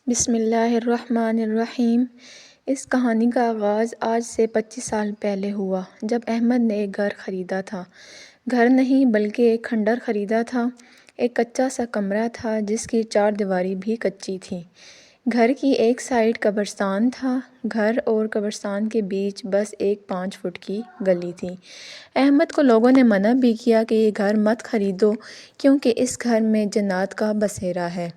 بسم اللہ الرحمن الرحیم۔ اس کہانی کا آغاز آج سے 25 سال پہلے ہوا، جب احمد نے ایک گھر خریدا تھا۔ گھر نہیں بلکہ ایک کھنڈر خریدا تھا۔ ایک کچا سا کمرہ تھا جس کی چار دیواری بھی کچی تھی۔ گھر کی ایک سائیڈ قبرستان تھا۔ گھر اور قبرستان کے بیچ بس ایک 5 فٹ کی گلی تھی۔ احمد کو لوگوں نے منع بھی کیا کہ یہ گھر مت خریدو کیونکہ اس گھر میں جنات کا بسیرا ہے،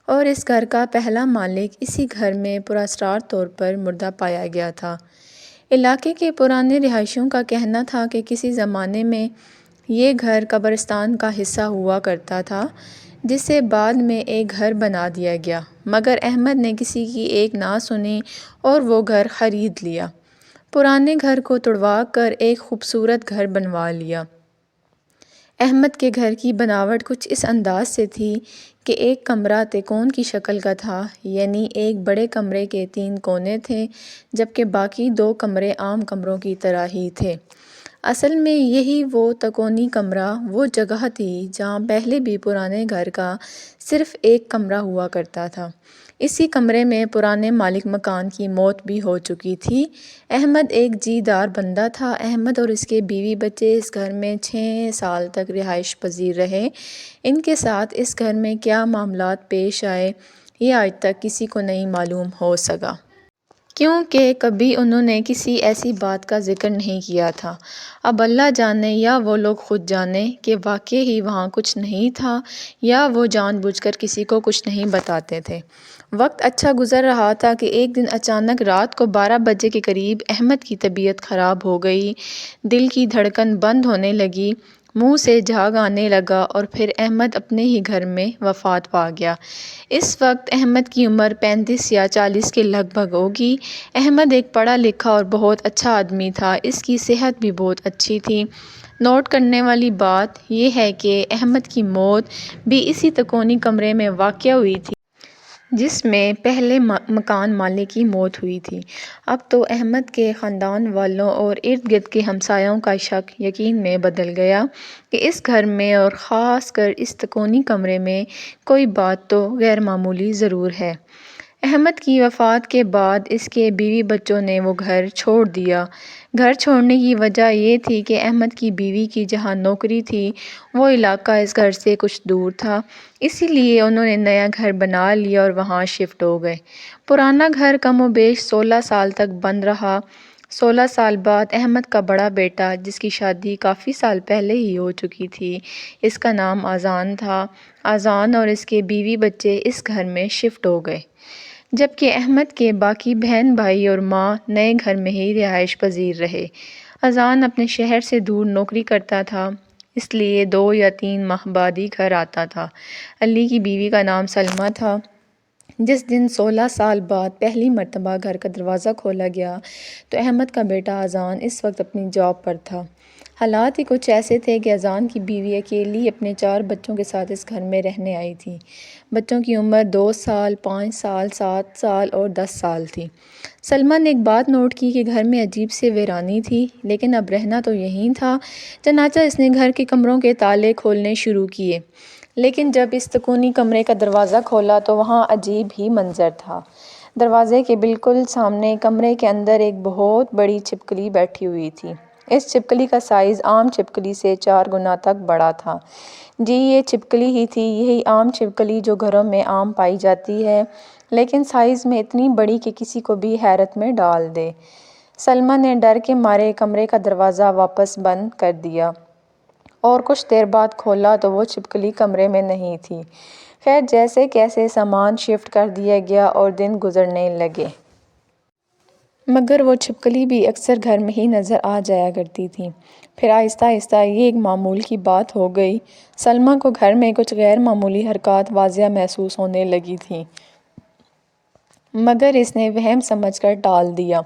اور اس گھر کا پہلا مالک اسی گھر میں پراسرار طور پر مردہ پایا گیا تھا۔ علاقے کے پرانے رہائشیوں کا کہنا تھا کہ کسی زمانے میں یہ گھر قبرستان کا حصہ ہوا کرتا تھا، جسے بعد میں ایک گھر بنا دیا گیا، مگر احمد نے کسی کی ایک نہ سنی اور وہ گھر خرید لیا۔ پرانے گھر کو توڑوا کر ایک خوبصورت گھر بنوا لیا۔ احمد کے گھر کی بناوٹ کچھ اس انداز سے تھی کہ ایک کمرہ تکون کی شکل کا تھا، یعنی ایک بڑے کمرے کے 3 کونے تھے جبکہ باقی 2 کمرے عام کمروں کی طرح ہی تھے۔ اصل میں یہی وہ تکونی کمرہ وہ جگہ تھی جہاں پہلے بھی پرانے گھر کا صرف ایک کمرہ ہوا کرتا تھا۔ اسی کمرے میں پرانے مالک مکان کی موت بھی ہو چکی تھی۔ احمد ایک جی دار بندہ تھا۔ احمد اور اس کے بیوی بچے اس گھر میں 6 سال تک رہائش پذیر رہے۔ ان کے ساتھ اس گھر میں کیا معاملات پیش آئے یہ آج تک کسی کو نہیں معلوم ہو سکا، کیونکہ کبھی انہوں نے کسی ایسی بات کا ذکر نہیں کیا تھا۔ اب اللہ جانے یا وہ لوگ خود جانے کہ واقعی ہی وہاں کچھ نہیں تھا یا وہ جان بوجھ کر کسی کو کچھ نہیں بتاتے تھے۔ وقت اچھا گزر رہا تھا کہ ایک دن اچانک رات کو 12 بجے کے قریب احمد کی طبیعت خراب ہو گئی۔ دل کی دھڑکن بند ہونے لگی، منہ سے جھاگ آنے لگا اور پھر احمد اپنے ہی گھر میں وفات پا گیا۔ اس وقت احمد کی عمر 35 یا 40 کے لگ بھگ ہوگی۔ احمد ایک پڑھا لکھا اور بہت اچھا آدمی تھا۔ اس کی صحت بھی بہت اچھی تھی۔ نوٹ کرنے والی بات یہ ہے کہ احمد کی موت بھی اسی تکونی کمرے میں واقع ہوئی تھی جس میں پہلے مکان مالک کی موت ہوئی تھی۔ اب تو احمد کے خاندان والوں اور ارد گرد کے ہمسایوں کا شک یقین میں بدل گیا کہ اس گھر میں اور خاص کر اس تکونی کمرے میں کوئی بات تو غیر معمولی ضرور ہے۔ احمد کی وفات کے بعد اس کے بیوی بچوں نے وہ گھر چھوڑ دیا۔ گھر چھوڑنے کی وجہ یہ تھی کہ احمد کی بیوی کی جہاں نوکری تھی وہ علاقہ اس گھر سے کچھ دور تھا، اسی لیے انہوں نے نیا گھر بنا لیا اور وہاں شفٹ ہو گئے۔ پرانا گھر کم و بیش 16 سال تک بند رہا۔ 16 سال بعد احمد کا بڑا بیٹا، جس کی شادی کافی سال پہلے ہی ہو چکی تھی، اس کا نام اذان تھا، اذان اور اس کے بیوی بچے اس گھر میں شفٹ ہو گئے، جبکہ احمد کے باقی بہن بھائی اور ماں نئے گھر میں ہی رہائش پذیر رہے۔ اذان اپنے شہر سے دور نوکری کرتا تھا، اس لیے 2 یا 3 ماہ بعد ہی گھر آتا تھا۔ علی کی بیوی کا نام سلمیٰ تھا۔ جس دن 16 سال بعد پہلی مرتبہ گھر کا دروازہ کھولا گیا تو احمد کا بیٹا اذان اس وقت اپنی جاب پر تھا۔ حالات ہی کچھ ایسے تھے کہ اذان کی بیوی اکیلی اپنے 4 بچوں کے ساتھ اس گھر میں رہنے آئی تھی۔ بچوں کی عمر 2 سال، 5 سال، 7 سال اور 10 سال تھی۔ سلمیٰ نے ایک بات نوٹ کی کہ گھر میں عجیب سی ویرانی تھی، لیکن اب رہنا تو یہیں تھا، چنانچہ اس نے گھر کے کمروں کے تالے کھولنے شروع کیے۔ لیکن جب اس تکونی کمرے کا دروازہ کھولا تو وہاں عجیب ہی منظر تھا۔ دروازے کے بالکل سامنے کمرے کے اندر ایک بہت بڑی چھپکلی بیٹھی ہوئی تھی۔ اس چھپکلی کا سائز عام چھپکلی سے 4 گنا تک بڑا تھا۔ جی یہ چھپکلی ہی تھی، یہی عام چھپکلی جو گھروں میں عام پائی جاتی ہے، لیکن سائز میں اتنی بڑی کہ کسی کو بھی حیرت میں ڈال دے۔ سلمیٰ نے ڈر کے مارے کمرے کا دروازہ واپس بند کر دیا اور کچھ دیر بعد کھولا تو وہ چھپکلی کمرے میں نہیں تھی۔ خیر جیسے کیسے سامان شفٹ کر دیا گیا اور دن گزرنے لگے، مگر وہ چھپکلی بھی اکثر گھر میں ہی نظر آ جایا کرتی تھی۔ پھر آہستہ آہستہ یہ ایک معمول کی بات ہو گئی۔ سلمیٰ کو گھر میں کچھ غیر معمولی حرکات واضح محسوس ہونے لگی تھیں، مگر اس نے وہم سمجھ کر ٹال دیا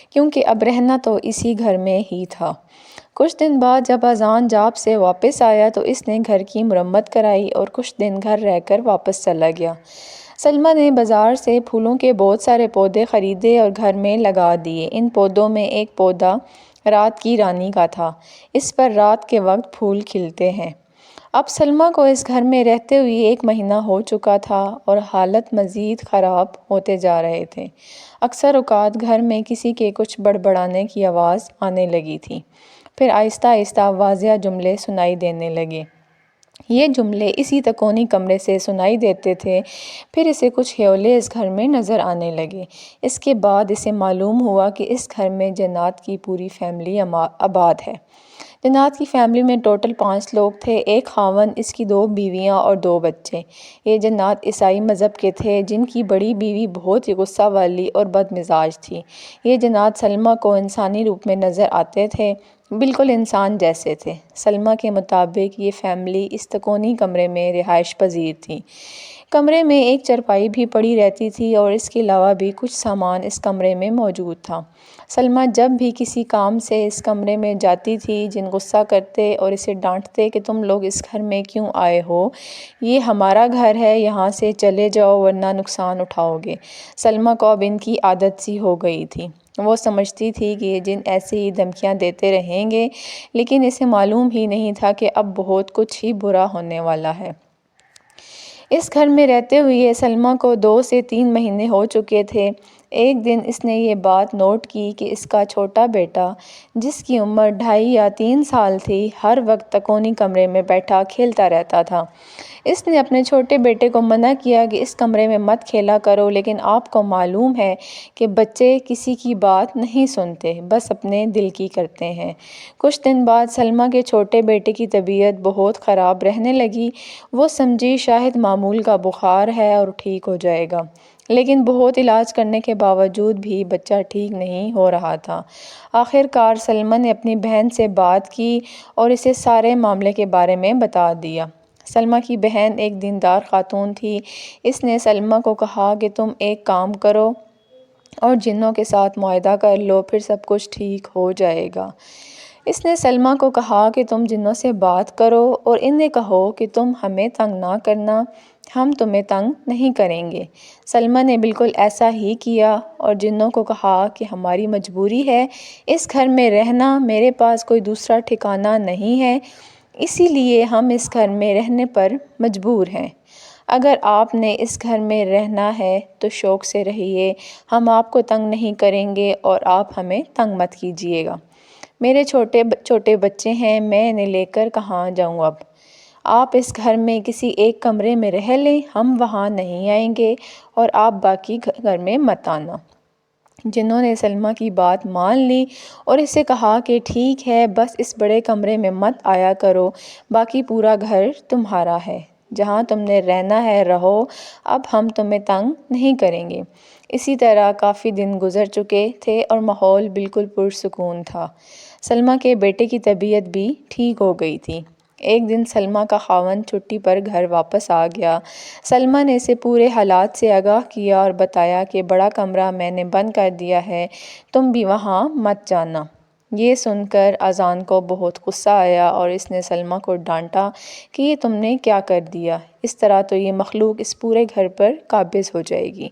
کیونکہ اب رہنا تو اسی گھر میں ہی تھا۔ کچھ دن بعد جب اذان جاب سے واپس آیا تو اس نے گھر کی مرمت کرائی اور کچھ دن گھر رہ کر واپس چلا گیا۔ سلمیٰ نے بازار سے پھولوں کے بہت سارے پودے خریدے اور گھر میں لگا دیے۔ ان پودوں میں ایک پودا رات کی رانی کا تھا، اس پر رات کے وقت پھول کھلتے ہیں۔ اب سلمیٰ کو اس گھر میں رہتے ہوئے 1 مہینہ ہو چکا تھا اور حالت مزید خراب ہوتے جا رہے تھے۔ اکثر اوقات گھر میں کسی کے کچھ بڑبڑانے کی آواز آنے لگی تھی، پھر آہستہ آہستہ واضح جملے سنائی دینے لگے۔ یہ جملے اسی تکونی کمرے سے سنائی دیتے تھے، پھر اسے کچھ ہیولے اس گھر میں نظر آنے لگے۔ اس کے بعد اسے معلوم ہوا کہ اس گھر میں جنات کی پوری فیملی آباد ہے۔ جنات کی فیملی میں ٹوٹل 5 لوگ تھے، 1 خاوند، اس کی 2 بیویاں اور 2 بچے۔ یہ جنات عیسائی مذہب کے تھے، جن کی بڑی بیوی بہت ہی غصہ والی اور بد مزاج تھی۔ یہ جنات سلمیٰ کو انسانی روپ میں نظر آتے تھے، بالکل انسان جیسے تھے۔ سلمیٰ کے مطابق یہ فیملی اس تکونی کمرے میں رہائش پذیر تھی۔ کمرے میں ایک چارپائی بھی پڑی رہتی تھی اور اس کے علاوہ بھی کچھ سامان اس کمرے میں موجود تھا۔ سلمیٰ جب بھی کسی کام سے اس کمرے میں جاتی تھی، جن غصہ کرتے اور اسے ڈانٹتے کہ تم لوگ اس گھر میں کیوں آئے ہو، یہ ہمارا گھر ہے، یہاں سے چلے جاؤ ورنہ نقصان اٹھاؤ گے۔ سلمیٰ کو اب ان کی عادت سی ہو گئی تھی۔ وہ سمجھتی تھی کہ یہ جن ایسے ہی دھمکیاں دیتے رہیں گے، لیکن اسے معلوم ہی نہیں تھا کہ اب بہت کچھ ہی برا ہونے والا ہے۔ اس گھر میں رہتے ہوئے سلمیٰ کو 2 سے 3 مہینے ہو چکے تھے۔ ایک دن اس نے یہ بات نوٹ کی کہ اس کا چھوٹا بیٹا، جس کی عمر 2.5 یا 3 سال تھی، ہر وقت تکونی کمرے میں بیٹھا کھیلتا رہتا تھا۔ اس نے اپنے چھوٹے بیٹے کو منع کیا کہ اس کمرے میں مت کھیلا کرو، لیکن آپ کو معلوم ہے کہ بچے کسی کی بات نہیں سنتے، بس اپنے دل کی کرتے ہیں۔ کچھ دن بعد سلمیٰ کے چھوٹے بیٹے کی طبیعت بہت خراب رہنے لگی۔ وہ سمجھی شاید معمول کا بخار ہے اور ٹھیک ہو جائے گا، لیکن بہت علاج کرنے کے باوجود بھی بچہ ٹھیک نہیں ہو رہا تھا۔ آخر کار سلمیٰ نے اپنی بہن سے بات کی اور اسے سارے معاملے کے بارے میں بتا دیا۔ سلمیٰ کی بہن ایک دیندار خاتون تھی۔ اس نے سلمیٰ کو کہا کہ تم ایک کام کرو اور جنوں کے ساتھ معاہدہ کر لو، پھر سب کچھ ٹھیک ہو جائے گا۔ اس نے سلمیٰ کو کہا کہ تم جنوں سے بات کرو اور انہیں کہو کہ تم ہمیں تنگ نہ کرنا، ہم تمہیں تنگ نہیں کریں گے۔ سلمیٰ نے بالکل ایسا ہی کیا اور جنوں کو کہا کہ ہماری مجبوری ہے اس گھر میں رہنا، میرے پاس کوئی دوسرا ٹھکانہ نہیں ہے، اسی لیے ہم اس گھر میں رہنے پر مجبور ہیں۔ اگر آپ نے اس گھر میں رہنا ہے تو شوق سے رہیے، ہم آپ کو تنگ نہیں کریں گے اور آپ ہمیں تنگ مت کیجیے گا۔ میرے چھوٹے بچے ہیں، میں انہیں لے کر کہاں جاؤں اب؟ آپ اس گھر میں کسی ایک کمرے میں رہ لیں، ہم وہاں نہیں آئیں گے اور آپ باقی گھر میں مت آنا۔ جنہوں نے سلمیٰ کی بات مان لی اور اسے کہا کہ ٹھیک ہے، بس اس بڑے کمرے میں مت آیا کرو، باقی پورا گھر تمہارا ہے، جہاں تم نے رہنا ہے رہو، اب ہم تمہیں تنگ نہیں کریں گے۔ اسی طرح کافی دن گزر چکے تھے اور ماحول بالکل پرسکون تھا۔ سلمیٰ کے بیٹے کی طبیعت بھی ٹھیک ہو گئی تھی۔ ایک دن سلمیٰ کا خاوند چھٹی پر گھر واپس آ گیا۔ سلمیٰ نے اسے پورے حالات سے آگاہ کیا اور بتایا کہ بڑا کمرہ میں نے بند کر دیا ہے، تم بھی وہاں مت جانا۔ یہ سن کر اذان کو بہت غصہ آیا اور اس نے سلمیٰ کو ڈانٹا کہ یہ تم نے کیا کر دیا، اس طرح تو یہ مخلوق اس پورے گھر پر قابض ہو جائے گی،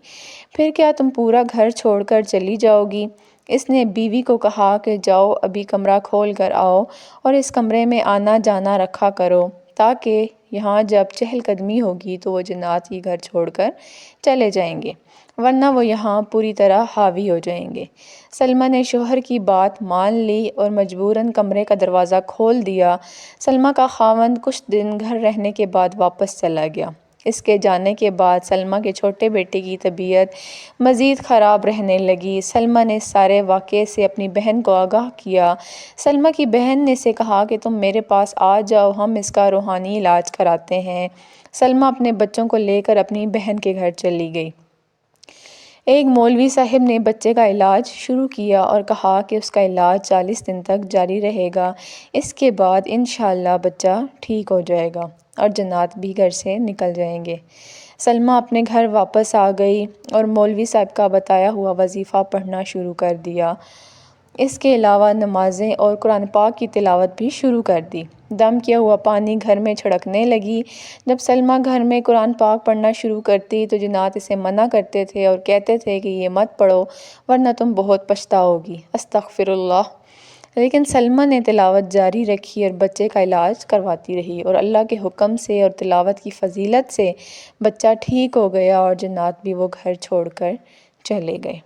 پھر کیا تم پورا گھر چھوڑ کر چلی جاؤ گی؟ اس نے بیوی کو کہا کہ جاؤ ابھی کمرہ کھول کر آؤ اور اس کمرے میں آنا جانا رکھا کرو، تاکہ یہاں جب چہل قدمی ہوگی تو وہ جنات یہ گھر چھوڑ کر چلے جائیں گے، ورنہ وہ یہاں پوری طرح حاوی ہو جائیں گے۔ سلمیٰ نے شوہر کی بات مان لی اور مجبوراً کمرے کا دروازہ کھول دیا۔ سلمیٰ کا خاوند کچھ دن گھر رہنے کے بعد واپس چلا گیا۔ اس کے جانے کے بعد سلمیٰ کے چھوٹے بیٹے کی طبیعت مزید خراب رہنے لگی۔ سلمیٰ نے اس سارے واقعے سے اپنی بہن کو آگاہ کیا۔ سلمیٰ کی بہن نے اسے کہا کہ تم میرے پاس آ جاؤ، ہم اس کا روحانی علاج کراتے ہیں۔ سلمیٰ اپنے بچوں کو لے کر اپنی بہن کے گھر چلی گئی۔ ایک مولوی صاحب نے بچے کا علاج شروع کیا اور کہا کہ اس کا علاج 40 دن تک جاری رہے گا، اس کے بعد انشاءاللہ بچہ ٹھیک ہو جائے گا اور جنات بھی گھر سے نکل جائیں گے۔ سلمیٰ اپنے گھر واپس آ گئی اور مولوی صاحب کا بتایا ہوا وظیفہ پڑھنا شروع کر دیا۔ اس کے علاوہ نمازیں اور قرآن پاک کی تلاوت بھی شروع کر دی۔ دم کیا ہوا پانی گھر میں چھڑکنے لگی۔ جب سلمیٰ گھر میں قرآن پاک پڑھنا شروع کرتی تو جنات اسے منع کرتے تھے اور کہتے تھے کہ یہ مت پڑھو ورنہ تم بہت پچھتاؤ گی۔ استغفر اللہ۔ لیکن سلمیٰ نے تلاوت جاری رکھی اور بچے کا علاج کرواتی رہی، اور اللہ کے حکم سے اور تلاوت کی فضیلت سے بچہ ٹھیک ہو گیا اور جنات بھی وہ گھر چھوڑ کر چلے گئے۔